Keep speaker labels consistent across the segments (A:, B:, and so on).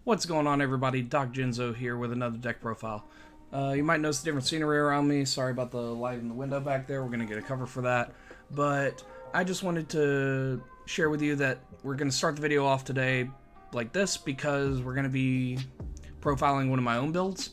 A: What's going on, everybody? Doc Genzo here with another deck profile. You might notice different scenery around me. Sorry about the light in the window back there. We're going to get a cover for that. But I just wanted to share with you that we're going to start the video off today like this because we're going to be profiling one of my own builds.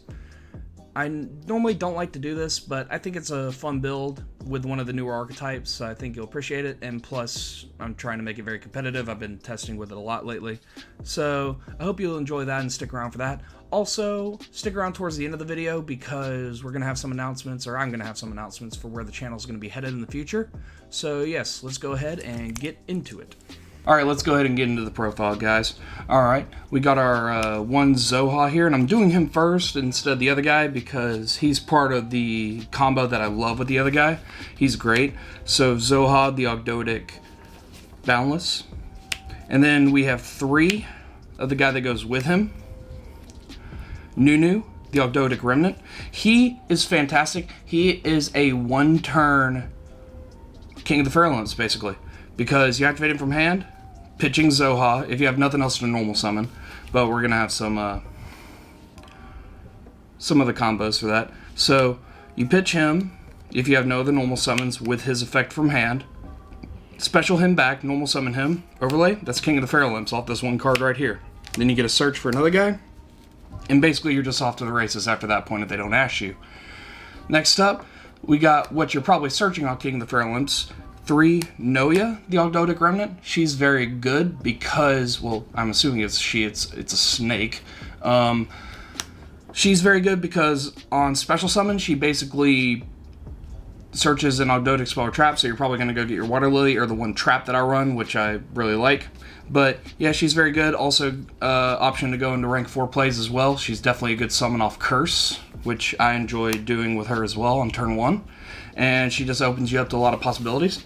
A: I normally don't like to do this, but I think it's a fun build with one of the newer archetypes, so I think you'll appreciate it, and plus, I'm trying to make it very competitive. I've been testing with it a lot lately, so I hope you'll enjoy that and stick around for that. Also, stick around towards the end of the video because we're going to have some announcements, or I'm going to have some announcements for where the channel is going to be headed in the future. So yes, let's go ahead and get into it. Alright, let's go ahead and get into the profile, guys. Alright, we got our one Zoha here, and I'm doing him first instead of the other guy because he's part of the combo that I love with the other guy. He's great. So, Zoha, the Ogdoadic Boundless. And then we have 3 of the guy that goes with him. Nunu, the Ogdoadic Remnant. He is fantastic. He is a one-turn King of the Fairlands, basically. Because you activate him from hand, pitching Zoha, if you have nothing else to normal summon. But we're going to have some other combos for that. So, you pitch him, if you have no other normal summons, with his effect from hand. Special him back, normal summon him, overlay, that's King of the Fairlands off this one card right here. Then you get a search for another guy, and basically you're just off to the races after that point if they don't ask you. Next up, we got what you're probably searching on King of the Fairlands. 3, Noya, the Ogdoadic Remnant. She's very good because, well, I'm assuming it's a snake. She's very good because on special summon, she basically searches an Ogdoadic spell or trap, so you're probably going to go get your Water Lily or the one trap that I run, which I really like. But, yeah, she's very good. Also, option to go into rank 4 plays as well. She's definitely a good summon off Curse, which I enjoy doing with her as well on turn 1. And she just opens you up to a lot of possibilities.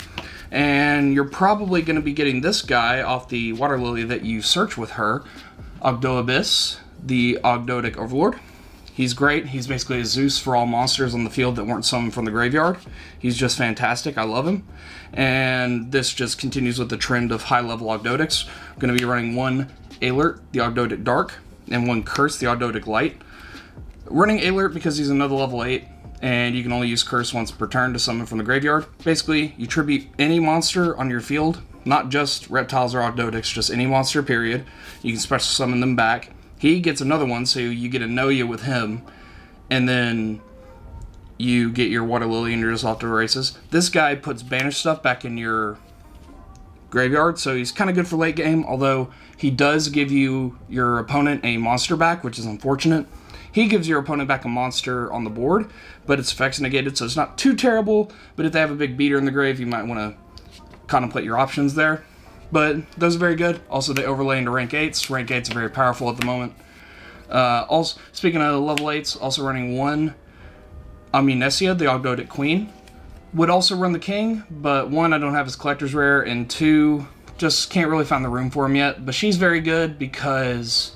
A: And you're probably going to be getting this guy off the Water Lily that you search with her, Ogdoabyss, the Ogdoadic Overlord. He's great. He's basically a Zeus for all monsters on the field that weren't summoned from the graveyard. He's just fantastic. I love him. And this just continues with the trend of high-level Ogdoadics. I'm going to be running 1 Alert, the Ogdoadic Dark, and 1 Curse, the Ogdoadic Light. Running Alert because he's another level 8. And you can only use Curse once per turn to summon from the graveyard. Basically, you tribute any monster on your field, not just reptiles or Ogdoadics, just any monster, period. You can special summon them back. He gets another one, so you get a Noya with him, and then you get your Water Lily and you're just off to the races. This guy puts banished stuff back in your graveyard, so he's kind of good for late game, although he does give you your opponent a monster back, which is unfortunate. He gives your opponent back a monster on the board, but its effect's negated, so it's not too terrible. But if they have a big beater in the grave, you might want to contemplate your options there. But those are very good. Also, they overlay into rank 8s. Rank 8s are very powerful at the moment. Also, speaking of level 8s, also running 1 Amnesia, the Ogdoadic Queen. Would also run the King, but 1, I don't have his Collector's Rare, and 2, just can't really find the room for him yet. But she's very good because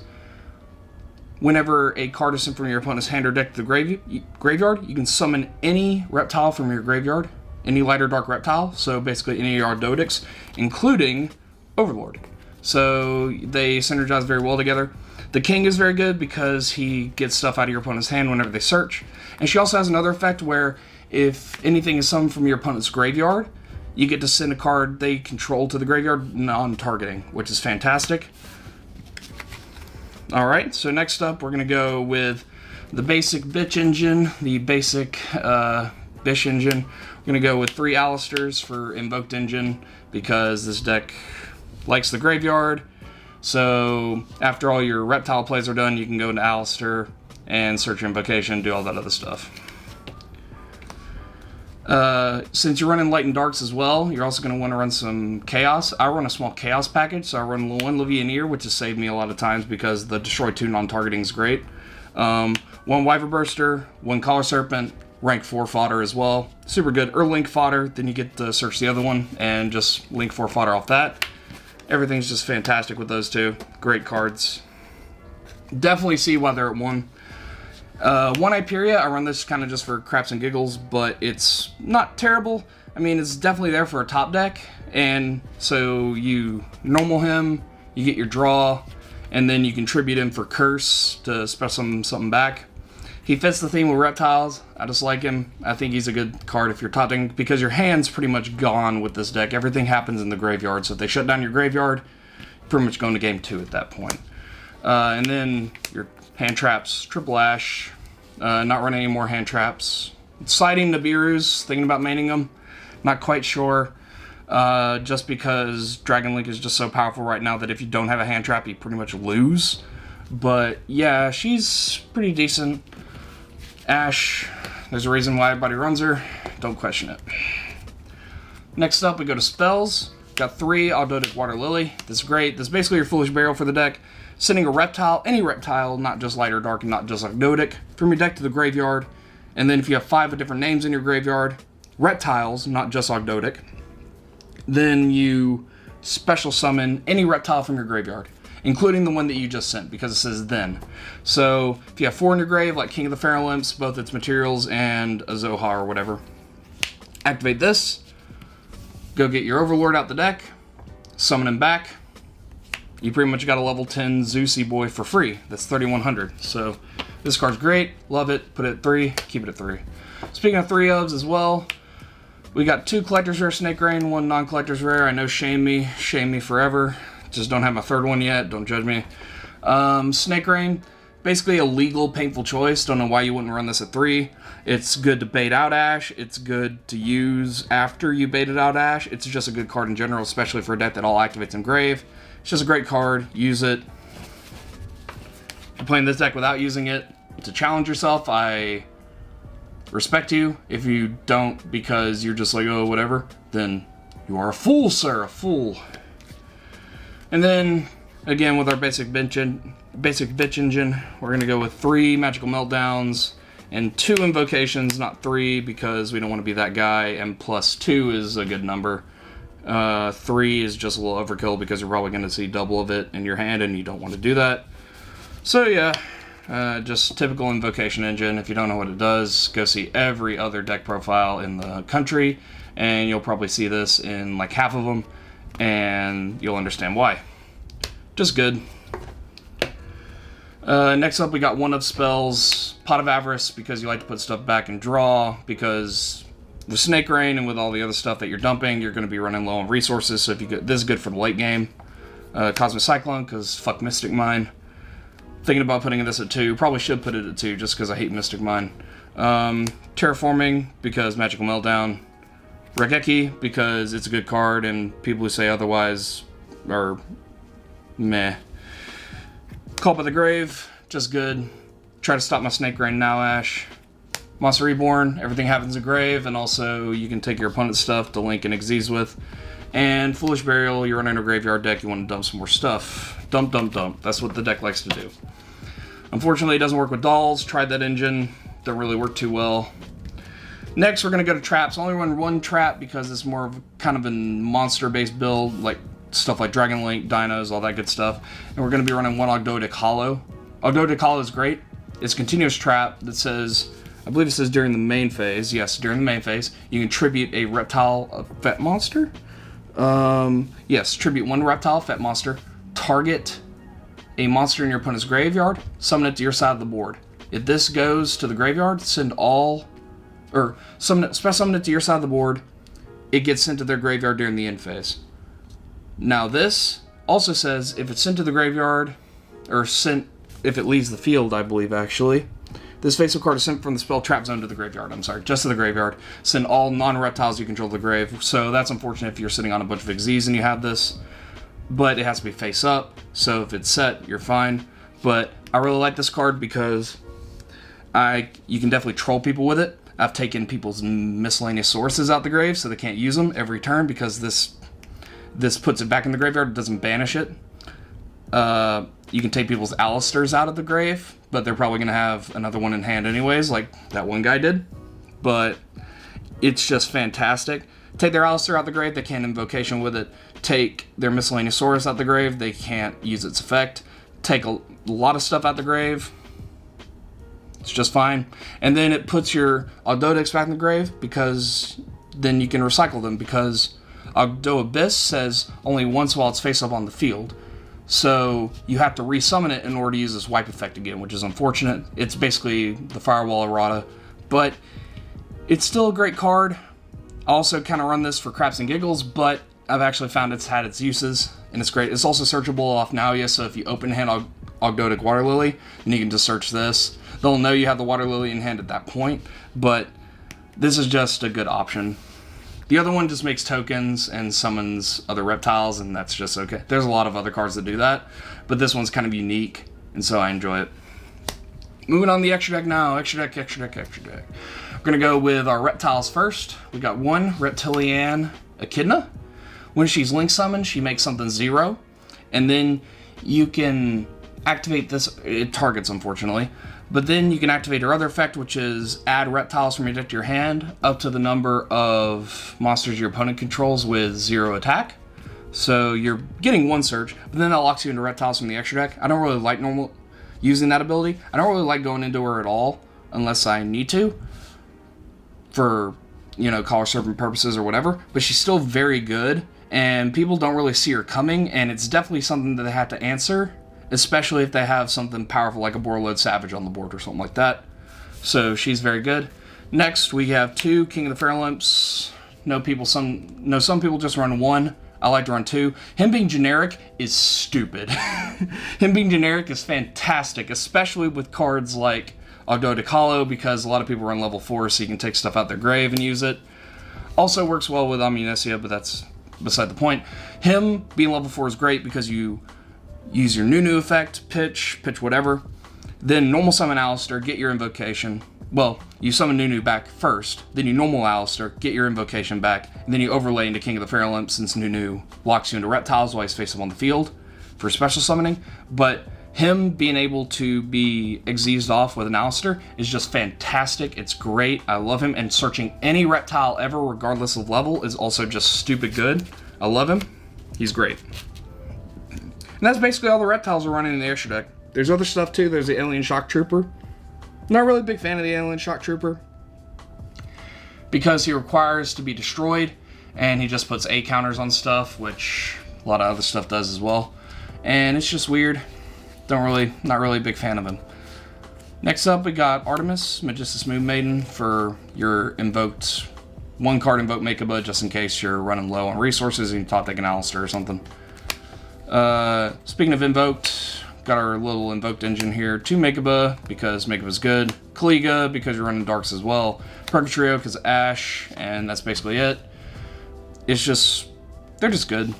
A: whenever a card is sent from your opponent's hand or deck to the graveyard, you can summon any reptile from your graveyard, any light or dark reptile, so basically any of your Ogdoadics, including Overlord. So they synergize very well together. The King is very good because he gets stuff out of your opponent's hand whenever they search. And she also has another effect where if anything is summoned from your opponent's graveyard, you get to send a card they control to the graveyard non-targeting, which is fantastic. Alright, so next up we're going to go with the basic bitch engine, the basic Bish engine. We're going to go with 3 Alistairs for Invoked engine because this deck likes the graveyard. So after all your reptile plays are done, you can go into Alistair and search your invocation, do all that other stuff. Since you're running Light and Darks as well, you're also going to want to run some Chaos. I run a small Chaos package, so I run 1 Levianeer, which has saved me a lot of times because the Destroy 2 non-targeting is great. 1 Wyver Burster, 1 Collar Serpent, rank 4 fodder as well. Super good. Or Link fodder, then you get to search the other one and just Link 4 fodder off that. Everything's just fantastic with those 2. Great cards. Definitely see why they're at 1. 1 Hyperia, I run this kind of just for craps and giggles, but it's not terrible. I mean, it's definitely there for a top deck, And so you normal him, you get your draw, and then you contribute him for curse to special something back. He fits the theme with reptiles. I just like him. I think he's a good card if you're taunting, because your hand's pretty much gone with this deck. Everything happens in the graveyard, so if they shut down your graveyard, you're pretty much going to game 2 at that point. And then your hand traps, triple ash, not running any more hand traps. Siding Nibiru's, thinking about maining them, not quite sure. Just because Dragon Link is just so powerful right now that if you don't have a hand trap, you pretty much lose. But yeah, she's pretty decent. Ash, there's a reason why everybody runs her. Don't question it. Next up, we go to spells. Got 3 Ogdoadic Water Lily. This is great. This is basically your Foolish Burial for the deck. Sending a reptile, any reptile, not just light or dark, and not just Ogdoadic, from your deck to the graveyard. And then if you have 5 different names in your graveyard, reptiles, not just Ogdoadic, then you special summon any reptile from your graveyard, including the one that you just sent, because it says then. So if you have 4 in your grave, like King of the Pharaoh Imps, both its materials and a Zohar or whatever, activate this, go get your Overlord out the deck, summon him back. You pretty much got a level 10 Zeusy boy for free. That's 3,100. So this card's great, love it, put it at 3, keep it at 3. Speaking of 3-ofs as well, we got 2 Collector's Rare Snake Rain, 1 non-Collector's Rare. I know, shame me forever. Just don't have my 3rd one yet, don't judge me. Snake Rain, basically a legal, painful choice. Don't know why you wouldn't run this at 3. It's good to bait out Ash. It's good to use after you baited out Ash. It's just a good card in general, especially for a deck that all activates in Grave. It's just a great card. Use it. If you're playing this deck without using it to challenge yourself, I respect you. If you don't because you're just like, oh, whatever, then you are a fool, sir, a fool. And then, again, with our basic bitch engine, we're going to go with 3 Magical Meltdowns and 2 Invocations, not 3, because we don't want to be that guy, and plus 2 is a good number. 3 is just a little overkill because you're probably going to see double of it in your hand, and you don't want to do that. So yeah, just typical Invocation engine. If you don't know what it does, go see every other deck profile in the country, and you'll probably see this in like half of them, and you'll understand why. Just good. Next up, we got 1-of spells, Pot of Avarice, because you like to put stuff back and draw, because with Snake Rain and with all the other stuff that you're dumping, you're going to be running low on resources, so if you get this is good for the late game. Cosmic Cyclone, because fuck Mystic Mine. Thinking about putting this at 2, probably should put it at 2 just because I hate Mystic Mine. Terraforming, because Magical Meltdown. Regeki, because it's a good card, and people who say otherwise are meh. Call by the Grave, just good. Try to stop my Snake Rain now, Ash. Monster Reborn, everything happens in Grave, and also you can take your opponent's stuff to link and Xyz with. And Foolish Burial, you're running a graveyard deck, you want to dump some more stuff. Dump, dump, dump. That's what the deck likes to do. Unfortunately, it doesn't work with dolls. Tried that engine, don't really work too well. Next, we're going to go to traps. I only run 1 trap because it's more of kind of a monster-based build, like stuff like Dragon Link, Dinos, all that good stuff. And we're going to be running 1 Ogdoadic Hollow. Ogdoadic Hollow is great. It's a continuous trap that says, I believe it says during the main phase. Yes, during the main phase, you can tribute a reptile, a fet monster. Yes, tribute 1 reptile, fet monster. Target a monster in your opponent's graveyard. Summon it to your side of the board. If this goes to the graveyard, send all... Or summon it to your side of the board. It gets sent to their graveyard during the end phase. Now this also says if it's sent to the graveyard, or sent if it leaves the field, I believe actually. This face-up card is sent from the spell trap zone to the graveyard. I'm sorry, just to the graveyard. Send all non-reptiles you control to the grave. So that's unfortunate if you're sitting on a bunch of Xyz and you have this. But it has to be face up. So if it's set, you're fine. But I really like this card because you can definitely troll people with it. I've taken people's miscellaneous sources out the grave so they can't use them every turn because this puts it back in the graveyard. It doesn't banish it. You can take people's Alistairs out of the grave, but they're probably going to have another one in hand anyways, like that one guy did. But it's just fantastic. Take their Alistair out the grave, they can't Invocation with it. Take their miscellaneous source out the grave, they can't use its effect. Take a lot of stuff out the grave, it's just fine. And then it puts your Ogdoadics back in the grave because then you can recycle them because Ogdoadic says only once while it's face up on the field. So you have to resummon it in order to use this wipe effect again, which is unfortunate. It's basically the Firewall errata, but it's still a great card. I also kind of run this for craps and giggles, but I've actually found it's had its uses, and it's great. It's also searchable off Nalia, so if you open hand Ogdoadic Water Lily, then you can just search this. They'll know you have the Water Lily in hand at that point, but this is just a good option. The other one just makes tokens and summons other reptiles, and that's just okay. There's a lot of other cards that do that, but this one's kind of unique, and so I enjoy it. Moving on to the extra deck now. Extra deck. We're going to go with our reptiles first. We got one Reptilian Echidna. When she's link summoned, she makes something 0, and then you can activate this. It targets, unfortunately. But then you can activate her other effect, which is add reptiles from your deck to your hand up to the number of monsters your opponent controls with 0 attack. So you're getting 1 search, but then that locks you into reptiles from the extra deck. I don't really like using that ability. I don't really like going into her at all unless I need to for, Collar Serpent purposes or whatever. But she's still very good, and people don't really see her coming, and it's definitely something that they have to answer, especially if they have something powerful like a Borreload Savage on the board or something like that. So she's very good. Next, we have 2 King of the Fair Limps. Some people just run 1. I like to run 2. Him being generic is stupid. Him being generic is fantastic, especially with cards like Ogdoadic Hollow, because a lot of people run level 4, so you can take stuff out their grave and use it. Also works well with Omninesia, but that's beside the point. Him being level 4 is great because you use your Nunu effect, pitch whatever. Then normal summon Alistair, get your invocation. Well, you summon Nunu back first, then you normal Alistair, get your invocation back, and then you overlay into King of the Fair Limps since Nunu locks you into reptiles while he's face up on the field for special summoning. But him being able to be exeused off with an Alistair is just fantastic. It's great. I love him. And searching any reptile ever, regardless of level, is also just stupid good. I love him. He's great. And that's basically all the reptiles we're running in the extra deck. There's other stuff too. There's the Alien Shock Trooper. Not really a big fan of the Alien Shock Trooper because he requires to be destroyed, and he just puts A counters on stuff, which a lot of other stuff does as well. And it's just weird. Not really a big fan of him. Next up, we got Artemis, Magistus Moon Maiden, for your invoked 1-card Invoked Makeup, just in case you're running low on resources and you top deck an Alistair or something. Speaking of Invoked, got our little Invoked engine here. 2 Makeup because Makeup is good. Kaliga because you're running Darks as well. Purgatrio because Ash, and that's basically it. They're just good.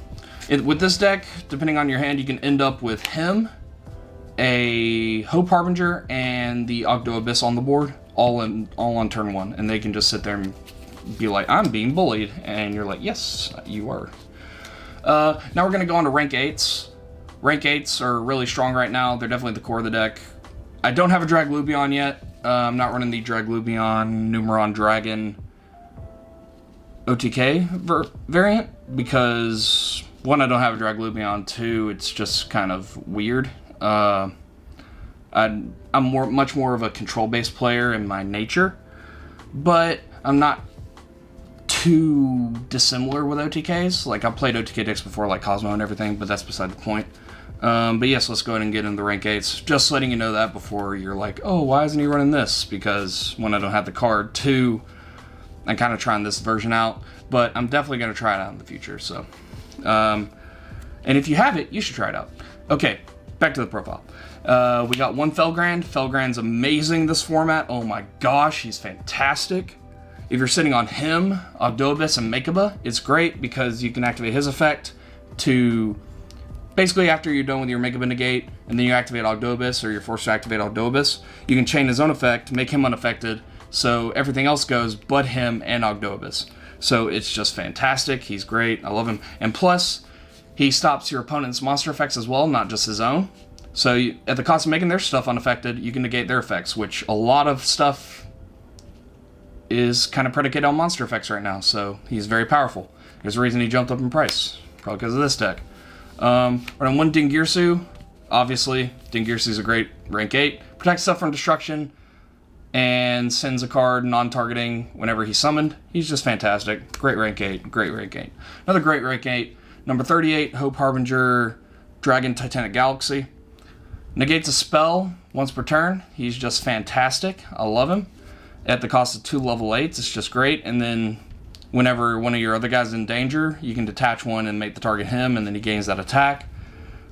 A: With this deck, depending on your hand, you can end up with him, a Hope Harbinger, and the Ogdoadic on the board, all on turn 1, and they can just sit there and be like, I'm being bullied, and you're like, yes, you are. Now we're going to go on to rank 8s. Rank 8s are really strong right now. They're definitely the core of the deck. I don't have a Draglubion yet. I'm not running the Draglubion Numeron Dragon OTK variant because, 1, I don't have a Draglubion, 2, it's just kind of weird. I'm much more of a control-based player in my nature, but I'm not too dissimilar with OTKs. Like, I've played OTK decks before, like Cosmo and everything, but that's beside the point. But yes, let's go ahead and get into the rank 8s. Just letting you know that before you're like, oh, why isn't he running this? Because, 1, I don't have the card. 2, I'm kind of trying this version out, but I'm definitely going to try it out in the future. So, and if you have it, you should try it out. Okay, back to the profile. We got 1 Felgrand. Felgrand's amazing this format. Oh my gosh, he's fantastic. If you're sitting on him, Ogdoadic, and Makeup, it's great because you can activate his effect to basically after you're done with your Makeup negate, and then you activate Ogdoadic, or you're forced to activate Ogdoadic, you can chain his own effect, make him unaffected, so everything else goes but him and Ogdoadic. So it's just fantastic. He's great. I love him. And plus, he stops your opponent's monster effects as well, not just his own. So at the cost of making their stuff unaffected, you can negate their effects, which a lot of stuff is kind of predicated on monster effects right now. So he's very powerful. There's a reason he jumped up in price, probably because of this deck. Running 1 Dingirsu. Obviously, Dingirsu is a great rank 8. Protects stuff from destruction. and sends a card non-targeting whenever he's summoned. He's just fantastic. Great rank 8. Great rank 8. Another great rank 8. Number 38, Hope Harbinger, Dragon Titanic Galaxy. Negates a spell once per turn. He's just fantastic. I love him. At the cost of 2 level 8s, it's just great. And then whenever one of your other guys is in danger, you can detach one and make the target him, and then he gains that attack,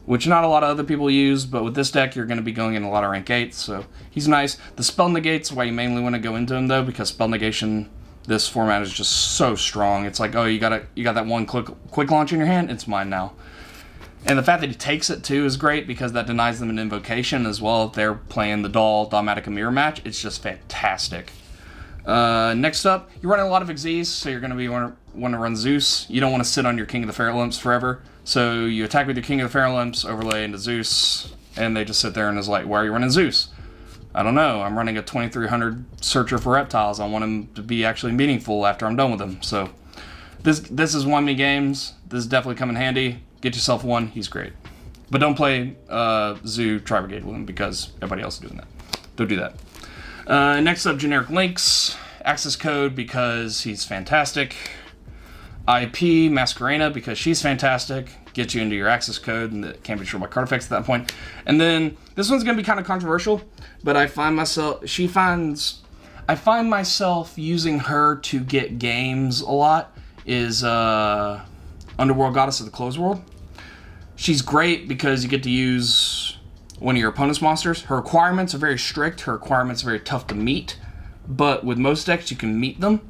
A: which not a lot of other people use, but with this deck, you're going to be going in a lot of rank 8s, so he's nice. The spell negates why you mainly want to go into him, though, because spell negation, this format is just so strong. It's like, oh, you got that one quick launch in your hand, it's mine now. And the fact that he takes it, too, is great, because that denies them an invocation as well. If they're playing the Dogmatica mirror match, it's just fantastic. Next up, you're running a lot of Xyz, so you're going to want to run Zeus. You don't want to sit on your King of the Fair Limps forever. So you attack with your King of the Fair Limps, overlay into Zeus, and they just sit there and is like, why are you running Zeus? I don't know. I'm running a 2300 Searcher for Reptiles. I want him to be actually meaningful after I'm done with him. So this is won me games. This is definitely come in handy. Get yourself one. He's great. But don't play Zoo Tri-Brigade with him because everybody else is doing that. Don't do that. Next up, generic links. Access code because he's fantastic. IP Masquerena because she's fantastic. Get you into your access code and that can't be destroyed by card effects at that point. And then this one's gonna be kind of controversial, but I find myself using her to get games a lot. Is Underworld Goddess of the Closed World. She's great because you get to use one of your opponent's monsters. Her requirements are very strict. Her requirements are very tough to meet, but with most decks you can meet them.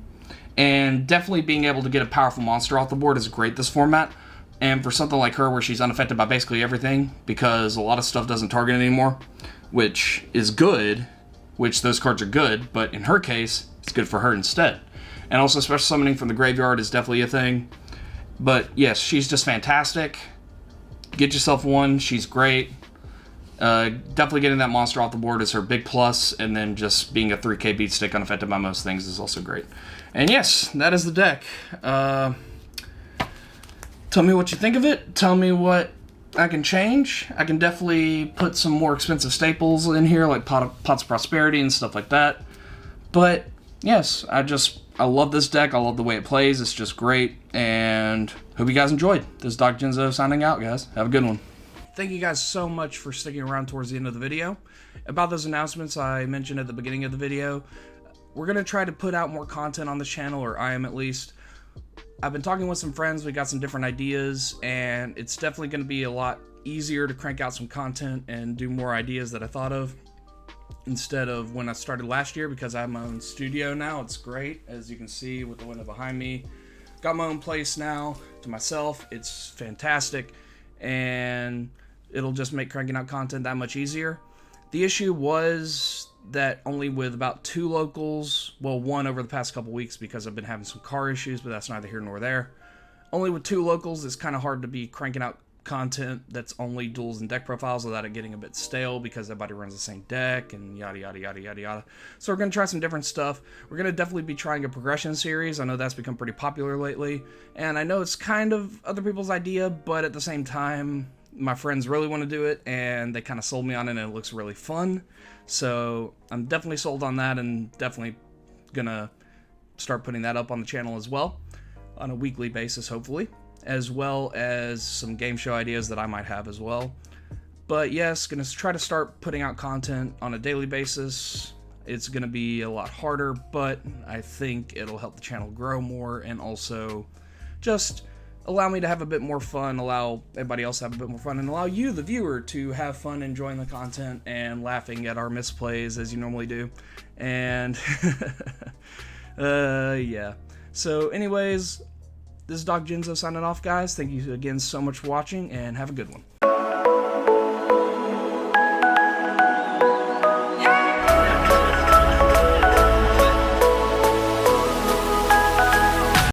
A: And definitely being able to get a powerful monster off the board is great this format. And for something like her where she's unaffected by basically everything, because a lot of stuff doesn't target anymore, which is good, which those cards are good, but in her case, it's good for her instead. And also special summoning from the graveyard is definitely a thing. But yes, she's just fantastic. Get yourself one, she's great. Definitely getting that monster off the board is her big plus, and then just being a 3k beat stick unaffected by most things is also great. And yes, that is the deck. Tell me what you think of it. Tell me what I can change. I can definitely put some more expensive staples in here, like Pots of Prosperity and stuff like that. But yes, I love this deck. I love the way it plays. It's just great. And hope you guys enjoyed. This is Dr. Jinzo signing out, guys. Have a good one. Thank you guys so much for sticking around towards the end of the video. About those announcements I mentioned at the beginning of the video, we're going to try to put out more content on this channel, or I am at least. I've been talking with some friends, we got some different ideas, and it's definitely going to be a lot easier to crank out some content and do more ideas that I thought of instead of when I started last year, because I have my own studio now. It's great, as you can see with the window behind me. Got my own place now to myself. It's fantastic, and it'll just make cranking out content that much easier. The issue was that only with about 2 locals, well, 1 over the past couple weeks because I've been having some car issues, but that's neither here nor there. Only with 2 locals, it's kind of hard to be cranking out content that's only duels and deck profiles without it getting a bit stale because everybody runs the same deck and yada yada yada yada yada. So we're going to try some different stuff. We're going to definitely be trying a progression series. I know that's become pretty popular lately, and I know it's kind of other people's idea, but at the same time, my friends really want to do it, and they kind of sold me on it, and it looks really fun. So I'm definitely sold on that, and definitely gonna start putting that up on the channel as well on a weekly basis, hopefully, as well as some game show ideas that I might have as well. But yes, gonna try to start putting out content on a daily basis. It's gonna be a lot harder, but I think it'll help the channel grow more, and also just allow me to have a bit more fun, allow everybody else to have a bit more fun, and allow you, the viewer, to have fun enjoying the content and laughing at our misplays as you normally do. And yeah. So anyways, this is Doc Jinzo signing off, guys. Thank you again so much for watching, and have a good one.